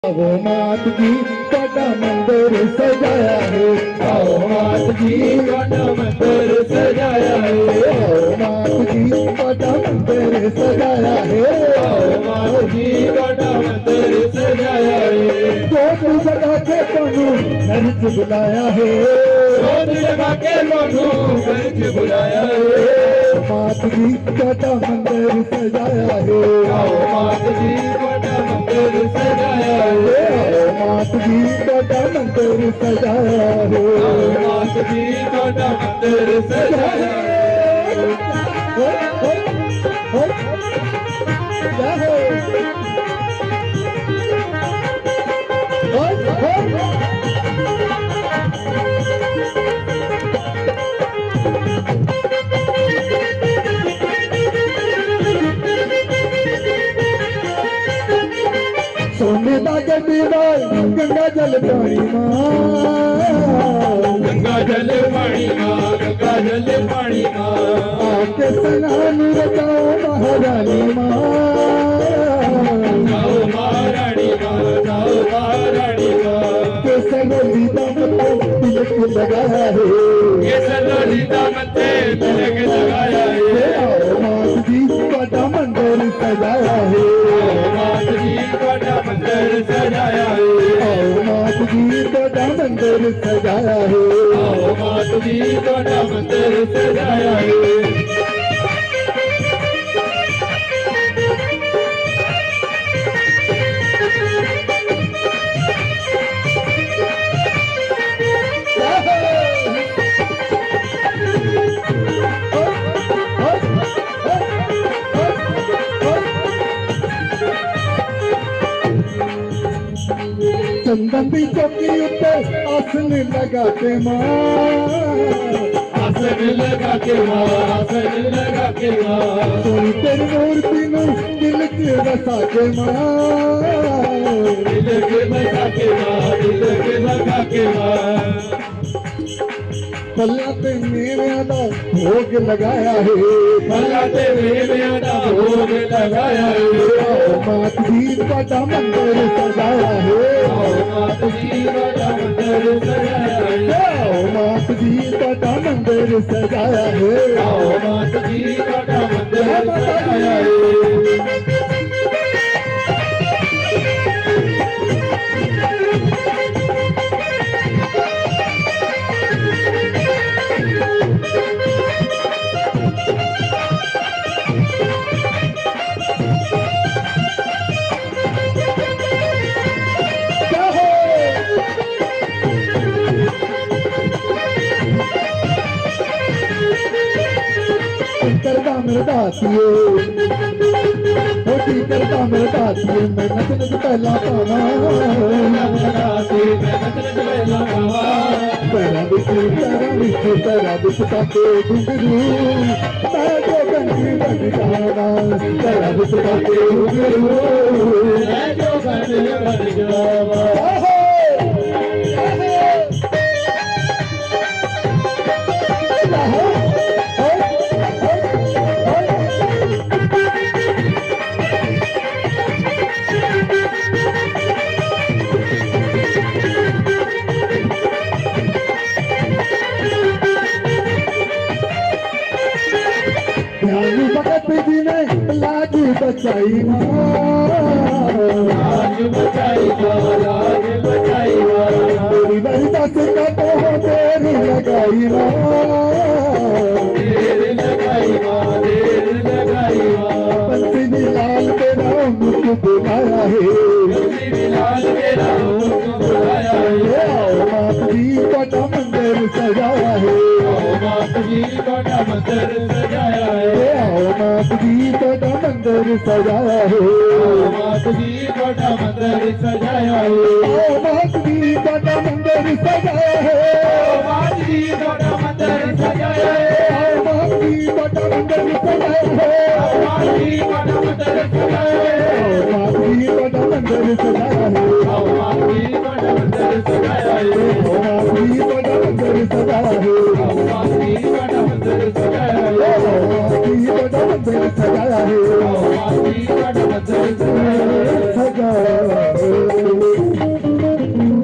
आओ मात जी बड़ा मंदिर सजाया है। आओ मात जी बड़ा मंदिर सजाया है। आओ मात जी बड़ा मंदिर सजाया है। आओ मात जी बड़ा मंदिर सजाया है। जोत जगा के तनु घर च बुलाया है। जोत जगा के तनु घर च बुलाया है। मात जी बड़ा मंदिर सजाया है। आओ मात जी बड़ा मंदिर सजाया है। मात जी बड़ा मंदिर सजाया है। मात जी बड़ा मंदिर सजाया है। सोने का गड्डीवाल गंगा जल पानी मां। गंगा जल पानी मां। गंगा जल पानी मां। आके स्नान रचाओ महारानी मां। जाओ महारानी मां। जाओ महारानी मां। के सलोली दामते तिलक लगाया है। के सलोली दामते तिलक लगाया है। आओ मात जी बड़ा मंदिर सजाया है। मात जी बड़ा मंदिर सजाया है। आओ मात जी बड़ा मंदिर सजाया है। आओ मात जी बड़ा मंदिर सजाया है। चंदन की चौकी ऊपर आसन लगा के मां। आसन लगा के मां। आसन लगा के मां। सोनी तेरी मूर्ति नू दिल के बसा के मां। दिल के बसा के मां। दिल के बसा के मां। फल्ला ते मेरे दा भोग लगाया है। फल्ला ते मेरे दा भोग लगाया है। आओ मात जी बड़ा मंदिर सजाया है। आओ मात जी बड़ा मंदिर सजाया है। आओ मात जी बड़ा मंदिर सजाया है। आओ मात जी बड़ा मंदिर सजाया है। करता मरदातिए होती करता मरदातिए मैं नचने से पहला पावा। पैरा बिच पाके घुंघरू मैं जो गंजी बन जावा। पैरा बिच पाके घुंघरू मैं जो गंजी बन जावा। भगत जी ने लाज बचाई लाज बचाई लाज बचाई। तेरी वरदा से तो देर लगाई देर लगाई देर लगाई। बंसी लाल तेरा मुख बुलाया है। बंसी लाल तेरा मुख बुलाया है। आओ मात जी बड़ा मंदिर सजाया है। आओ मात जी बड़ा मंदिर सजाया है। आओ मात जी बड़ा मंदिर सजाया है। आओ मात जी बड़ा मंदिर सजाया है। आओ मात जी बड़ा मंदिर सजाया है। आओ मात जी बड़ा मंदिर सजाया है। आओ मात जी बड़ा मंदिर सजाया है। आओ मात जी बड़ा मंदिर सजाया है। आओ मात जी बड़ा मंदिर सजाया है। आओ मात जी बड़ा मंदिर सजाया है। आओ मात जी बड़ा मंदिर सजाया है।